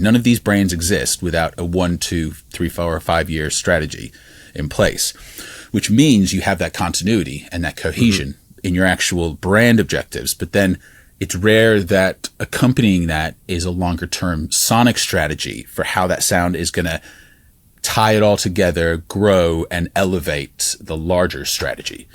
None of these brands exist without a 1, 2, 3, 4, or 5 year strategy in place, which means you have that continuity and that cohesion in your actual brand objectives. But then it's rare that accompanying that is a longer term sonic strategy for how that sound is going to tie it all together, grow, and elevate the larger strategy.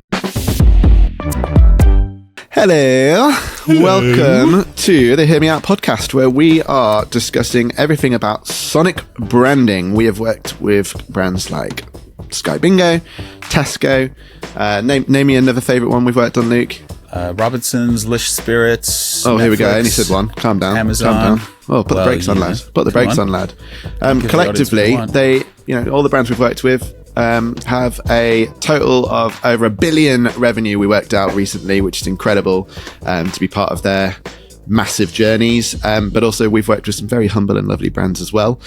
Hello. Welcome to the Hear Me Out podcast, where we are discussing everything about sonic branding. We have worked with brands like Sky Bingo, Tesco. Name me another favourite one we've worked on, Luke. Robinson's, Lish Spirits. Oh, Netflix, here we go. I only said one. Calm down. Amazon. Calm down. Oh, put the brakes on, lad. Put the brakes on, lad. Collectively, they, all the brands we've worked with have a total of over $1 billion revenue we worked out recently, which is incredible to be part of their massive journeys. But also we've worked with some very humble and lovely brands as well,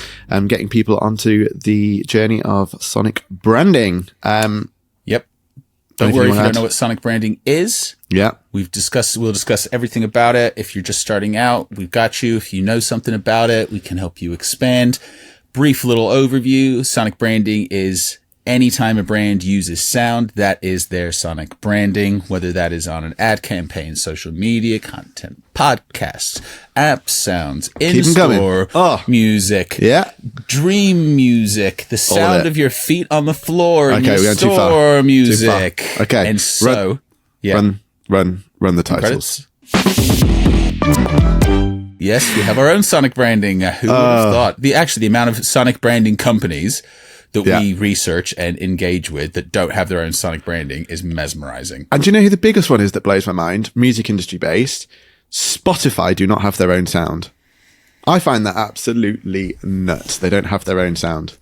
getting people onto the journey of sonic branding. Yep. Don't worry if you don't know what sonic branding is. Yeah. We'll discuss everything about it. If you're just starting out, we've got you. If you know something about it, we can help you expand. Brief little overview. Sonic branding is anytime a brand uses sound, that is their sonic branding, whether that is on an ad campaign, social media, content, podcasts, app sounds, in-store music, dream music, the sound of your feet on the floor, in your store music. Okay. And so, Run the titles. Yes, we have our own sonic branding. Who would have thought? The amount of sonic branding companies that we research and engage with that don't have their own sonic branding is mesmerizing. And do you know who the biggest one is that blows my mind? Music industry based. Spotify do not have their own sound. I find that absolutely nuts. They don't have their own sound.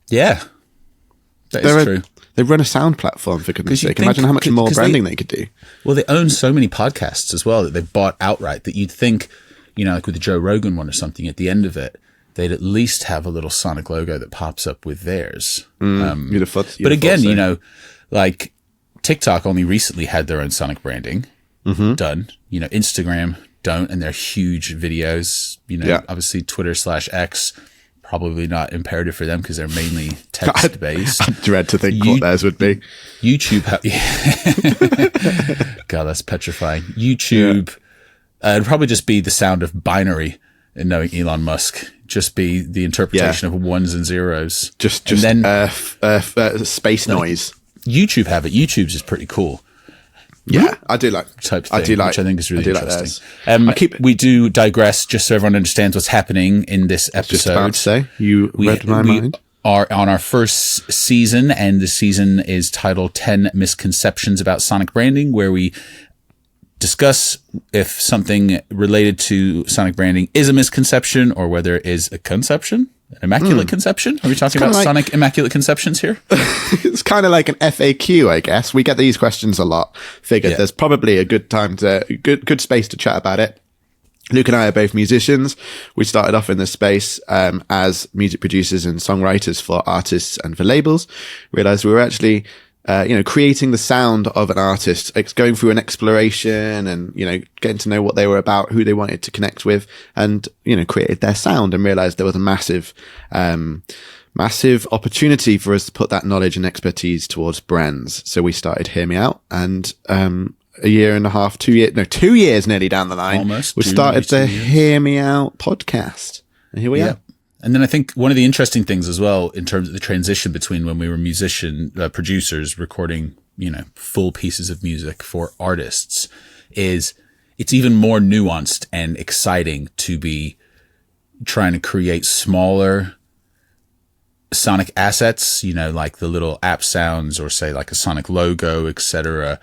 Yeah, that is true. They run a sound platform, for goodness sake. Imagine how much more branding they could do. Well, they own so many podcasts as well that they've bought outright that you'd think, like with the Joe Rogan one or something, at the end of it, they'd at least have a little sonic logo that pops up with theirs. But again, like TikTok only recently had their own sonic branding done. Instagram don't, and they're huge videos. Obviously Twitter/X, probably not imperative for them because they're mainly text based. I dread to think what theirs would be. YouTube, God, that's petrifying. YouTube, it'd probably just be the sound of binary. And knowing Elon Musk, just be the interpretation of ones and zeros. Just then space noise. YouTube have it. YouTube's is pretty cool. Yeah, I do like type thing, which I think is really interesting. We do digress just so everyone understands what's happening in this episode. Just about to say, you read my mind. Are on our first season, and the season is titled 10 Misconceptions About Sonic Branding, where we discuss if something related to sonic branding is a misconception or whether it is a conception, an immaculate conception. Are we talking about sonic immaculate conceptions here? It's kind of like an FAQ, I guess. We get these questions a lot. Figured there's probably a good time good space to chat about it. Luke and I are both musicians. We started off in this space as music producers and songwriters for artists and for labels. Realized we were actually creating the sound of an artist, going through an exploration and, getting to know what they were about, who they wanted to connect with, and, created their sound and realized there was a massive opportunity for us to put that knowledge and expertise towards brands. So we started Hear Me Out, and, 2 years nearly down the line, we started the Hear Me Out podcast. And here we are. And then I think one of the interesting things as well, in terms of the transition between when we were producers recording, full pieces of music for artists, is it's even more nuanced and exciting to be trying to create smaller sonic assets, like the little app sounds or say like a sonic logo, etc.,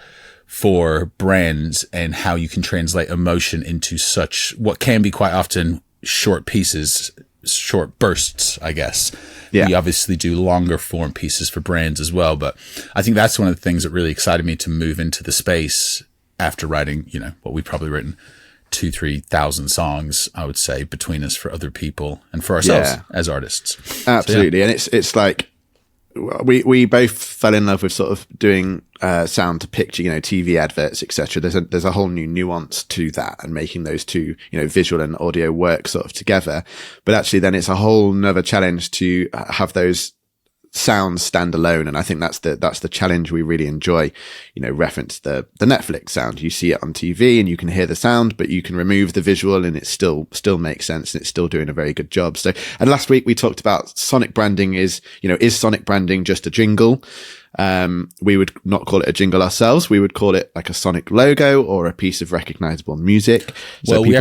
for brands, and how you can translate emotion into such what can be quite often short pieces, short bursts, I guess. We obviously do longer form pieces for brands as well, but I think that's one of the things that really excited me to move into the space after writing, what we've probably written 2,000-3,000 songs, I would say, between us for other people and for ourselves as artists. Absolutely. So, and it's like we both fell in love with sort of doing sound to picture, TV adverts, etc. There's a whole new nuance to that, and making those two, visual and audio work sort of together. But actually then it's a whole nother challenge to have those sounds stand alone. And I think that's the challenge we really enjoy. Reference the Netflix sound. You see it on TV and you can hear the sound, but you can remove the visual and it still makes sense, and it's still doing a very good job. So, and last week we talked about sonic branding is sonic branding just a jingle? We would not call it a jingle ourselves. We would call it like a sonic logo or a piece of recognizable music. So well, we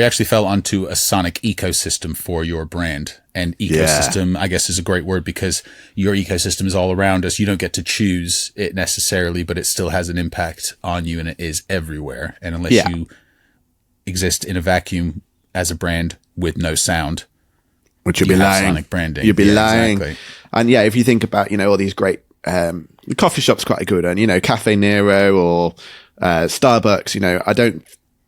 actually fell onto a sonic ecosystem for your brand. And ecosystem, I guess, is a great word, because your ecosystem is all around us. You don't get to choose it necessarily, but it still has an impact on you, and it is everywhere. And unless you exist in a vacuum as a brand with no sound, which you'd be lying. Sonic branding. You'd be lying. Exactly. And if you think about, all these great, the coffee shop's quite a good one, Cafe Nero or, Starbucks,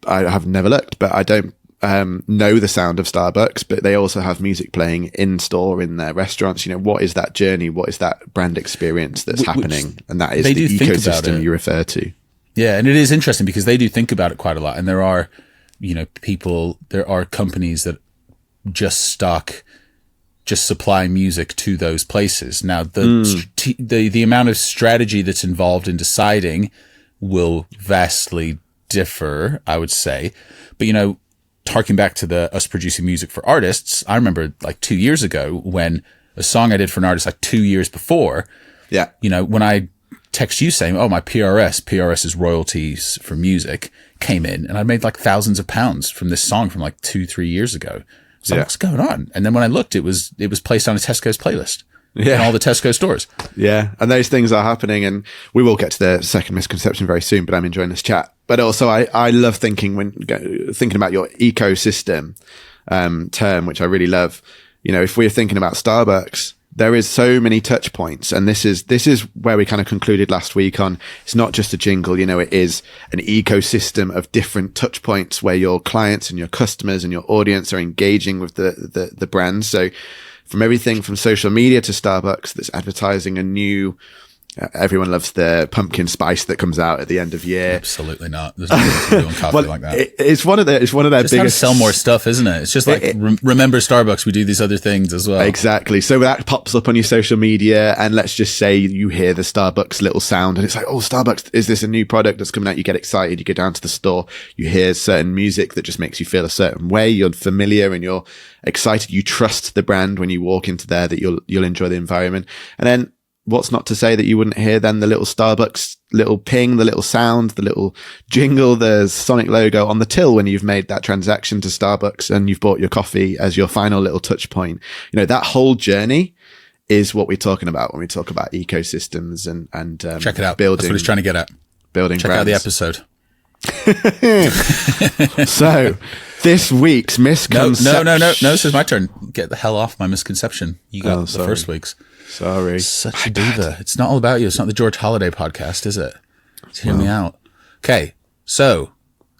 I have never looked, but I don't, know the sound of Starbucks, but they also have music playing in store in their restaurants. What is that journey? What is that brand experience that's happening? And that is the ecosystem you refer to. Yeah. And it is interesting because they do think about it quite a lot. And there are, there are companies that just supply music to those places. Now, the amount of strategy that's involved in deciding will vastly differ, I would say. But, harking back to us producing music for artists, I remember like 2 years ago when a song I did for an artist like 2 years before, when I text you saying, oh, my PRS is royalties for music, came in, and I made like thousands of pounds from this song from like 2-3 years ago. So what's going on? And then when I looked, it was placed on a Tesco's playlist. In all the Tesco stores. Yeah. And those things are happening, and we will get to the second misconception very soon, but I'm enjoying this chat. But also I love thinking about your ecosystem, term, which I really love. If we're thinking about Starbucks, there is so many touch points, and this is where we kind of concluded last week on, it's not just a jingle, it is an ecosystem of different touch points where your clients and your customers and your audience are engaging with the brand. So, from everything from social media to Starbucks that's advertising a new, everyone loves the pumpkin spice that comes out at the end of year. Absolutely not. There's nothing doing coffee like that. It's one of their just biggest. How to sell more stuff, isn't it? It's just like, remember Starbucks, we do these other things as well. Exactly. So that pops up on your social media, and let's just say you hear the Starbucks little sound, and it's like, oh, Starbucks, is this a new product that's coming out? You get excited, you go down to the store, you hear certain music that just makes you feel a certain way. You're familiar and you're excited. You trust the brand when you walk into there, that you'll enjoy the environment. And then, what's not to say that you wouldn't hear then the little Starbucks little ping, the little sound, the little jingle, the sonic logo on the till when you've made that transaction to Starbucks and you've bought your coffee as your final little touch point. That whole journey is what we're talking about when we talk about ecosystems and check it out. Building, that's what he's trying to get at. Building check brands. out the episode. So this week's misconception. No. This is my turn. Get the hell off my misconception. You got the first week's. Sorry. Such a diva. It's not all about you. It's not the George Holiday podcast, is it? Hear me out. Okay. So,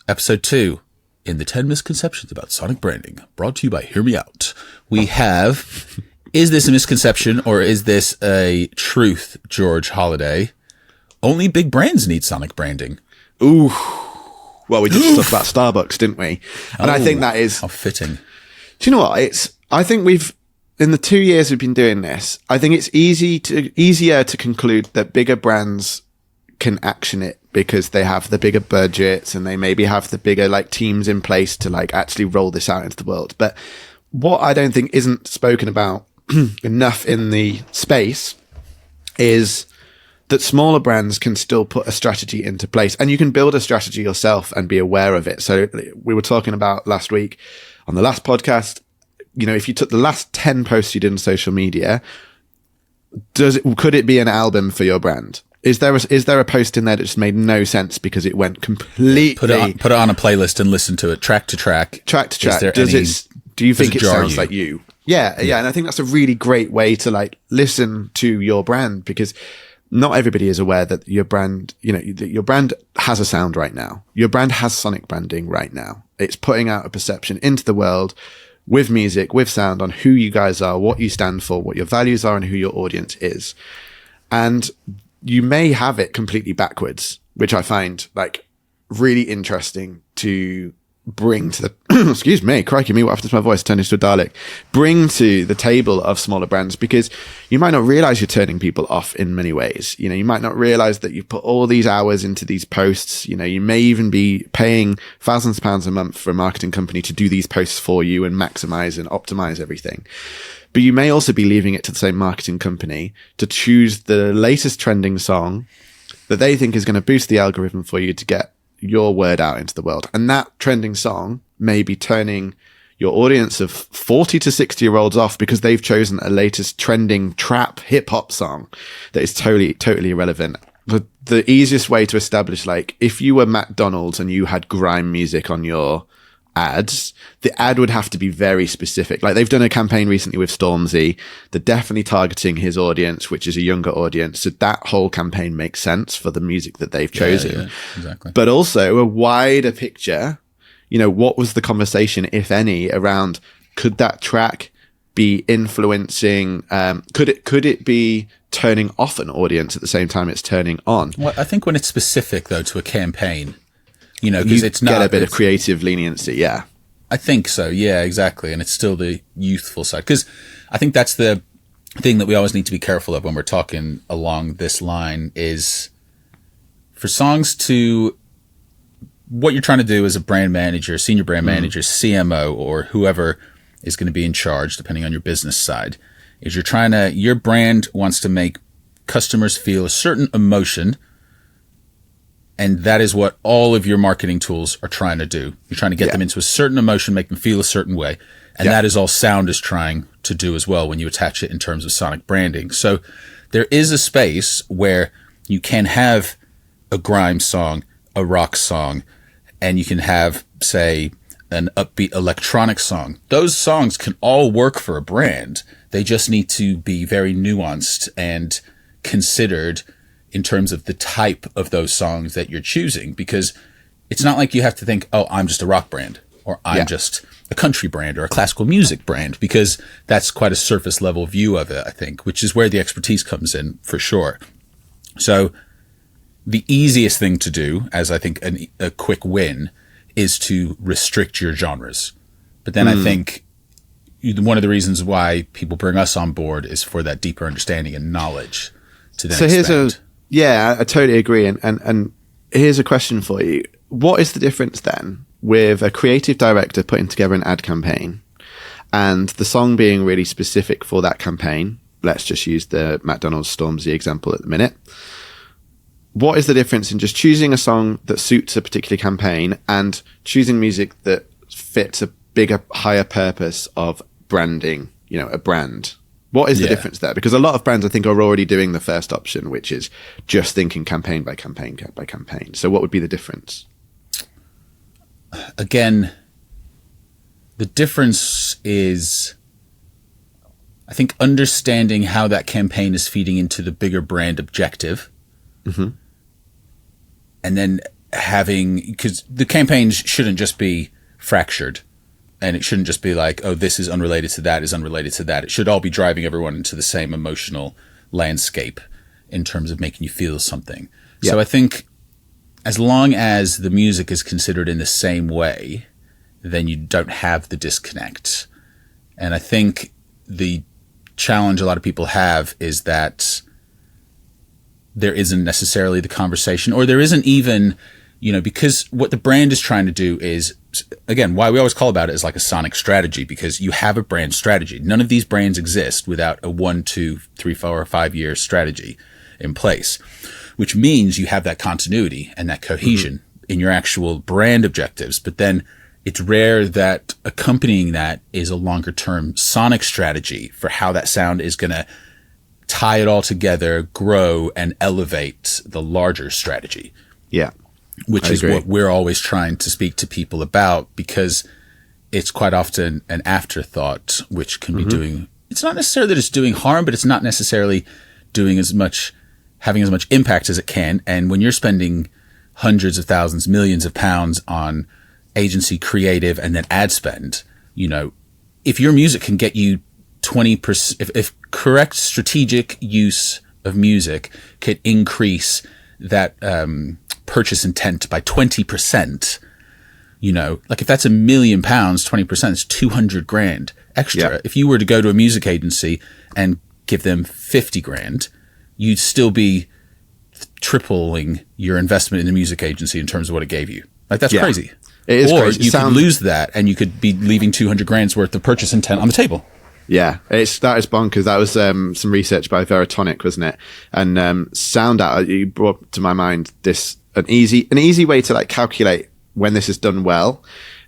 episode 2 in the 10 misconceptions about sonic branding, brought to you by Hear Me Out. We have, is this a misconception or is this a truth, George Holiday? Only big brands need sonic branding. Ooh. Well, we just talked about Starbucks, didn't we? And I think that is... How fitting. Do you know what? I think in the 2 years we've been doing this, I think it's easier to conclude that bigger brands can action it because they have the bigger budgets and they maybe have the bigger teams in place to actually roll this out into the world. But what I don't think isn't spoken about enough in the space is that smaller brands can still put a strategy into place, and you can build a strategy yourself and be aware of it. So we were talking about last week on the last podcast, if you took the last 10 posts you did on social media, could it be an album for your brand? Is there a post in there that just made no sense because it went completely... Put it on a playlist and listen to it track to track. Do you think it sounds like you? Yeah. And I think that's a really great way to listen to your brand, because not everybody is aware that your brand, your brand has a sound right now. Your brand has sonic branding right now. It's putting out a perception into the world with music, with sound, on who you guys are, what you stand for, what your values are, and who your audience is. And you may have it completely backwards, which I find like really interesting to bring to the excuse me, crikey me, what happened to my voice? Turned into a Dalek. Bring to the table of smaller brands, because you might not realize you're turning people off in many ways. You know, you might not realize that you've put all these hours into these posts. You know, you may even be paying thousands of pounds a month for a marketing company to do these posts for you and maximize and optimize everything. But you may also be leaving it to the same marketing company to choose the latest trending song that they think is going to boost the algorithm for you to get your word out into the world. And that trending song may be turning your audience of 40 to 60-year-olds off because they've chosen a latest trending trap hip hop song that is totally irrelevant. The easiest way to establish, like, if you were McDonald's and you had grime music on your ads, the ad would have to be very specific. Like, they've done a campaign recently with Stormzy. They're definitely targeting his audience, which is a younger audience. So that whole campaign makes sense for the music that they've chosen. Yeah, exactly. But also a wider picture, you know, what was the conversation, if any, around could that track be influencing, could it be turning off an audience at the same time it's turning on? Well, I think when it's specific, though, to a campaign, you know, because it's not get a bit of creative leniency. Yeah, I think so. Yeah, exactly. And it's still the youthful side, because I think that's the thing that we always need to be careful of when we're talking along this line is for songs to, what you're trying to do as a brand manager, senior brand manager, CMO, or whoever is going to be in charge, depending on your business side, is your brand wants to make customers feel a certain emotion. And that is what all of your marketing tools are trying to do. You're trying to get them into a certain emotion, make them feel a certain way. And that is all sound is trying to do as well when you attach it in terms of sonic branding. So there is a space where you can have a grime song, a rock song, and you can have, say, an upbeat electronic song. Those songs can all work for a brand. They just need to be very nuanced and considered in terms of the type of those songs that you're choosing, because it's not like you have to think, oh, I'm just a rock brand, or I'm just a country brand, or a classical music brand, because that's quite a surface level view of it, I think, which is where the expertise comes in for sure. So the easiest thing to do, as I think a quick win, is to restrict your genres. But then I think one of the reasons why people bring us on board is for that deeper understanding and knowledge to then expand. Yeah, I totally agree. And here's a question for you. What is the difference then with a creative director putting together an ad campaign and the song being really specific for that campaign? Let's just use the McDonald's Stormzy example at the minute. What is the difference in just choosing a song that suits a particular campaign and choosing music that fits a bigger, higher purpose of branding, you know, a brand? What is the difference there? Because a lot of brands, I think, are already doing the first option, which is just thinking campaign by campaign by campaign. So what would be the difference? Again, the difference is, I think, understanding how that campaign is feeding into the bigger brand objective. Mm-hmm. And then because the campaigns shouldn't just be fractured. And it shouldn't just be like, oh, this is unrelated to that, is unrelated to that. It should all be driving everyone into the same emotional landscape in terms of making you feel something. Yeah. So I think as long as the music is considered in the same way, then you don't have the disconnect. And I think the challenge a lot of people have is that there isn't necessarily the conversation, or there isn't even, you know, because what the brand is trying to do is, again, why we always call about it is like a sonic strategy, because you have a brand strategy. None of these brands exist without a 1, 2, 3, 4, or 5 year strategy in place, which means you have that continuity and that cohesion in your actual brand objectives. But then it's rare that accompanying that is a longer term sonic strategy for how that sound is going to tie it all together, grow, and elevate the larger strategy. Yeah. Which is what we're always trying to speak to people about, because it's quite often an afterthought, which can be doing, it's not necessarily that it's doing harm, but it's not necessarily doing having as much impact as it can. And when you're spending hundreds of thousands, millions of pounds on agency creative and then ad spend, you know, if your music can get you 20%, if correct strategic use of music could increase that purchase intent by 20%, like if that's £1 million, 20% is 200 grand extra. Yeah. If you were to go to a music agency and give them 50 grand, you'd still be tripling your investment in the music agency in terms of what it gave you. Like, that's crazy. It is or crazy. You could lose that and you could be leaving 200 grand's worth of purchase intent on the table. Yeah, that is bonkers. That was some research by Veritonic, wasn't it? And sound out, you brought to my mind an easy way to like calculate when this is done well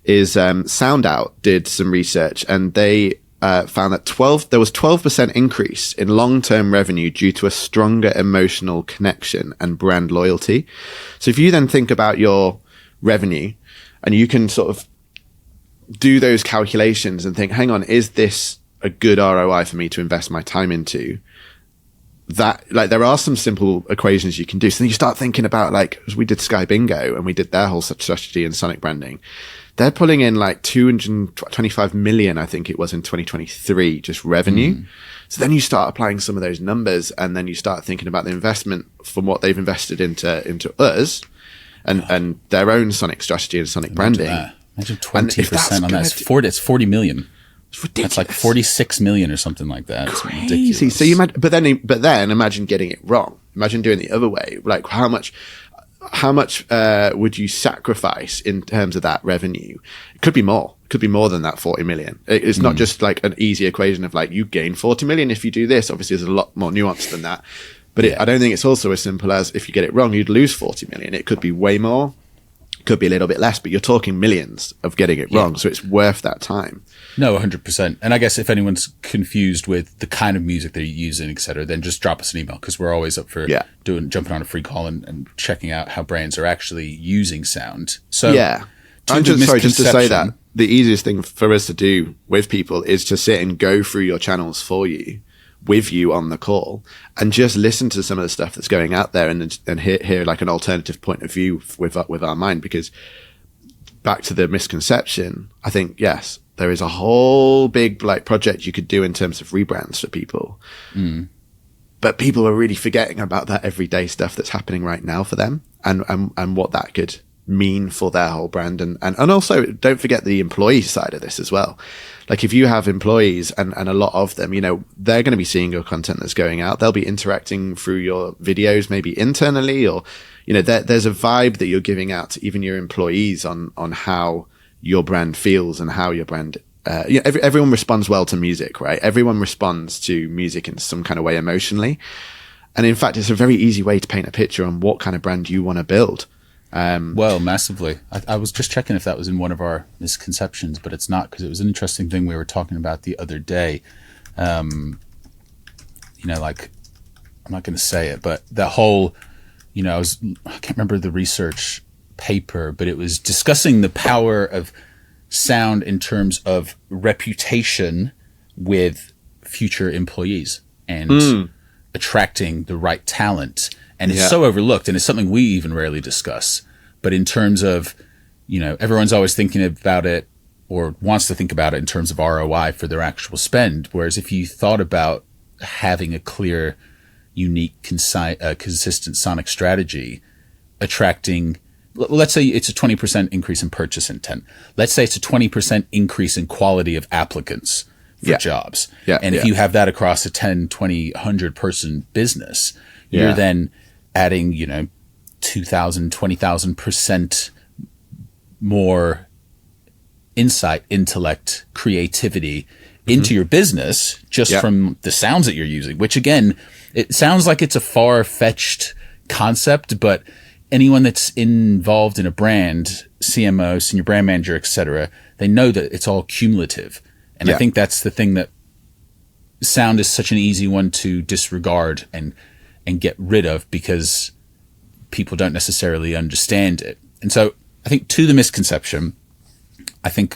is Sound Out did some research, and they found that there was 12% increase in long-term revenue due to a stronger emotional connection and brand loyalty. So if you then think about your revenue and you can sort of do those calculations and think, hang on, is this a good ROI for me to invest my time into? That, like, there are some simple equations you can do. So then you start thinking about, like, as we did Sky Bingo and we did their whole strategy and sonic branding, they're pulling in like 225 million, I think it was in 2023, just revenue. So then you start applying some of those numbers, and then you start thinking about the investment from what they've invested into us and their own sonic strategy and sonic branding. Imagine 20% on that. It's 40 million. That's like 46 million or something like that. It's crazy. ridiculous. So you imagine, but then imagine getting it wrong. Imagine doing the other way. Like how much would you sacrifice in terms of that revenue? It could be more. It could be more than that 40 million. It's not just like an easy equation of like, you gain 40 million if you do this. Obviously, there's a lot more nuance than that. But I don't think it's also as simple as if you get it wrong, you'd lose 40 million. It could be way more. Could be a little bit less, but you're talking millions of getting it wrong. So it's worth that time. No, 100%. And I guess if anyone's confused with the kind of music they're using, et cetera, then just drop us an email, because we're always up for jumping on a free call and checking out how brands are actually using sound. So I'm just to say that the easiest thing for us to do with people is to sit and go through your channels with you on the call and just listen to some of the stuff that's going out there and hear like an alternative point of view with our mind. Because back to the misconception, I think, yes, there is a whole big like project you could do in terms of rebrands for people. But people are really forgetting about that everyday stuff that's happening right now for them and what that could mean for their whole brand. And also don't forget the employee side of this as well. Like if you have employees and a lot of them, they're going to be seeing your content that's going out. They'll be interacting through your videos, maybe internally, or, there's a vibe that you're giving out to even your employees on how your brand feels and how your brand, everyone responds well to music, right? Everyone responds to music in some kind of way emotionally. And in fact, it's a very easy way to paint a picture on what kind of brand you want to build. Well, massively. I was just checking if that was in one of our misconceptions, but it's not, because it was an interesting thing we were talking about the other day. Like, I'm not going to say it, but that whole, I can't remember the research paper, but it was discussing the power of sound in terms of reputation with future employees and attracting the right talent. And it's so overlooked, and it's something we even rarely discuss. But in terms of, everyone's always thinking about it or wants to think about it in terms of ROI for their actual spend. Whereas if you thought about having a clear, unique, consistent sonic strategy, attracting, let's say it's a 20% increase in purchase intent. Let's say it's a 20% increase in quality of applicants for jobs. And if you have that across a 10, 20, 100 person business, you're then adding, 2,000, 20,000% more insight, intellect, creativity into your business just from the sounds that you're using, which again, it sounds like it's a far-fetched concept, but anyone that's involved in a brand, CMO, senior brand manager, etc., they know that it's all cumulative. And I think that's the thing, that sound is such an easy one to disregard and get rid of because people don't necessarily understand it. And so I think to the misconception,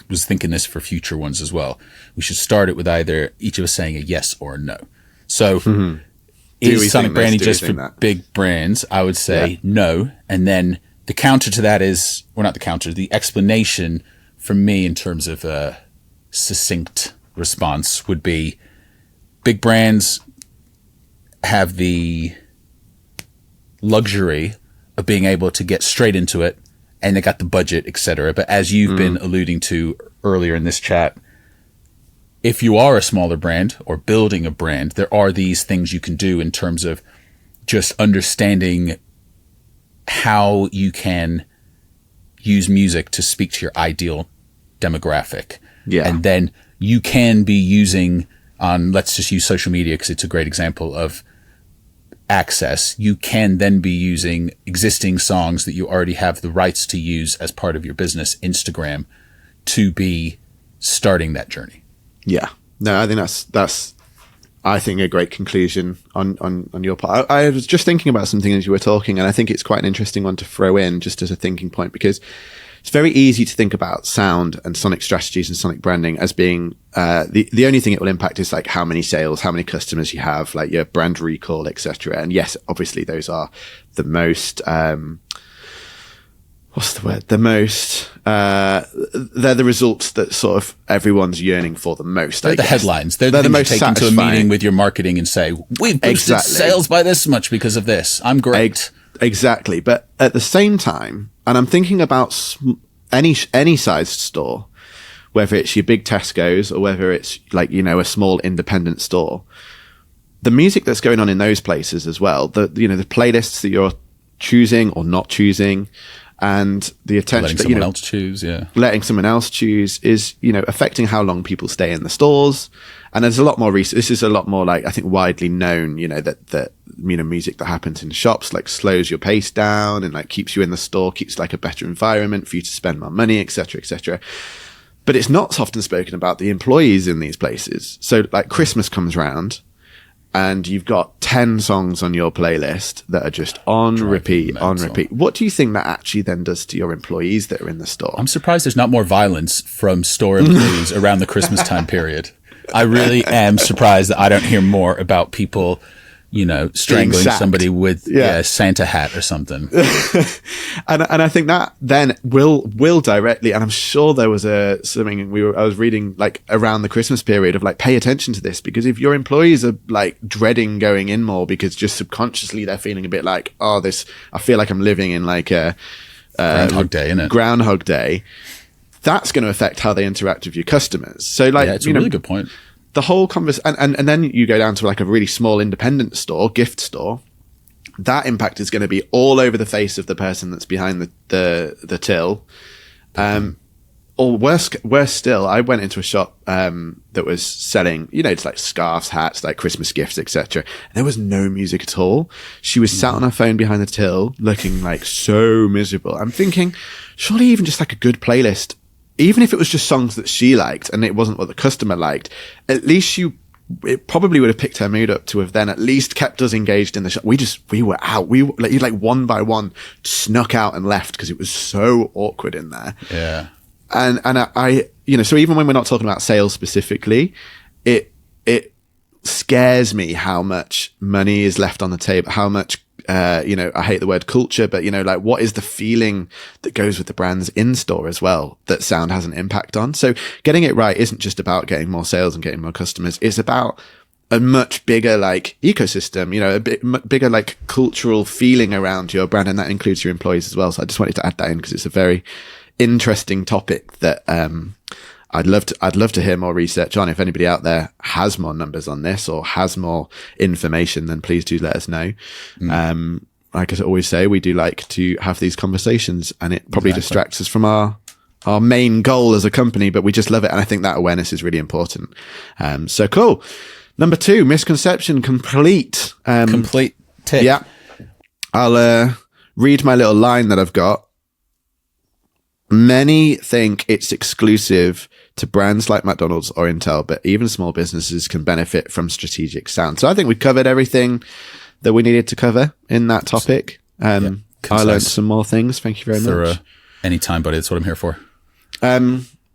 was thinking this for future ones as well. We should start it with either each of us saying a yes or a no. So is sonic branding just for big brands? I would say no. And then the counter to that is, or not the counter, the explanation from me in terms of succinct response would be big brands have the luxury of being able to get straight into it, and they got the budget, etc. But as you've been alluding to earlier in this chat, if you are a smaller brand or building a brand, there are these things you can do in terms of just understanding how you can use music to speak to your ideal demographic. Yeah. And then you can be using on, let's just use social media because it's a great example of access. You can then be using existing songs that you already have the rights to use as part of your business, Instagram, to be starting that journey. Yeah. No, I think that's I think a great conclusion on your part. I was just thinking about something as you were talking, and I think it's quite an interesting one to throw in just as a thinking point, because it's very easy to think about sound and sonic strategies and sonic branding as being the only thing it will impact is like how many sales, how many customers you have, like your brand recall, etc. And yes, obviously those are the most what's the word? They're the results that sort of everyone's yearning for the most. They're the headlines. They're the most you take into a meeting with your marketing and say, we've boosted sales by this much because of this. I'm great. Exactly. But at the same time, and I'm thinking about any sized store, whether it's your big Tesco's or whether it's like, you know, a small independent store, the music that's going on in those places as well, the playlists that you're choosing or not choosing, and the attention letting someone else choose, letting someone else choose is, you know, affecting how long people stay in the stores. And there's a lot more this is a lot more like, I think, widely known, you know, that you know, music that happens in shops like slows your pace down and like keeps you in the store, keeps like a better environment for you to spend more money, etc., etc. But it's not often spoken about the employees in these places. So like Christmas comes round, and you've got 10 songs on your playlist that are just on repeat. What do you think that actually then does to your employees that are in the store? I'm surprised there's not more violence from store employees around the Christmas time period. I really am surprised that I don't hear more about people, you know, strangling somebody with a Santa hat or something. and I think that then will directly, and I'm sure there was something I was reading like around the Christmas period of like, pay attention to this, because if your employees are like dreading going in more because just subconsciously they're feeling a bit like, I feel like I'm living in like a Groundhog Day, innit? Groundhog Day. That's going to affect how they interact with your customers. So like, it's a really good point. The whole conversation, and then you go down to like a really small independent store, gift store. That impact is going to be all over the face of the person that's behind the till. Or worse still, I went into a shop that was selling, you know, it's like scarves, hats, like Christmas gifts, etc. There was no music at all. She was sat on her phone behind the till, looking like so miserable. I'm thinking, surely even just like a good playlist, even if it was just songs that she liked and it wasn't what the customer liked, at least it probably would have picked her mood up to have then at least kept us engaged in the shop. We were out. You like one by one snuck out and left because it was so awkward in there. Yeah. And I, you know, so even when we're not talking about sales specifically, it scares me how much money is left on the table, how much, you know, I hate the word culture, but, you know, like what is the feeling that goes with the brands in store as well that sound has an impact on? So getting it right isn't just about getting more sales and getting more customers. It's about a much bigger like ecosystem, you know, a bit bigger like cultural feeling around your brand. And that includes your employees as well. So I just wanted to add that in because it's a very interesting topic that, I'd love to hear more research on. If anybody out there has more numbers on this or has more information, then please do let us know. Like I always say, we do like to have these conversations, and it probably distracts us from our main goal as a company, but we just love it. And I think that awareness is really important. So cool. Number 2, misconception complete. Complete tick. Yeah. I'll read my little line that I've got. Many think it's exclusive to brands like McDonald's or Intel, but even small businesses can benefit from strategic sound. So I think we've covered everything that we needed to cover in that topic. I learned some more things. Thank you very much. Anytime, buddy. That's what I'm here for.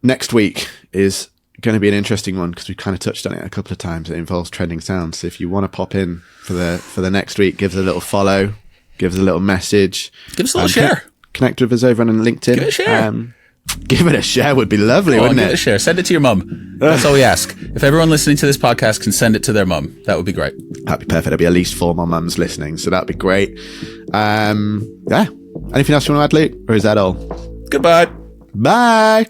Next week is going to be an interesting one because we kind of touched on it a couple of times. It involves trending sounds. So if you want to pop in for the next week, give us a little follow, give us a little message. Give us a little share. Connect with us over on LinkedIn. Give it a share. Give it a share would be lovely, wouldn't it? Give it a share. Send it to your mum. That's all we ask. If everyone listening to this podcast can send it to their mum, that would be great. That'd be perfect. There'll be at least 4 more mums listening, so that'd be great. Yeah. Anything else you want to add, Luke? Or is that all? Goodbye. Bye.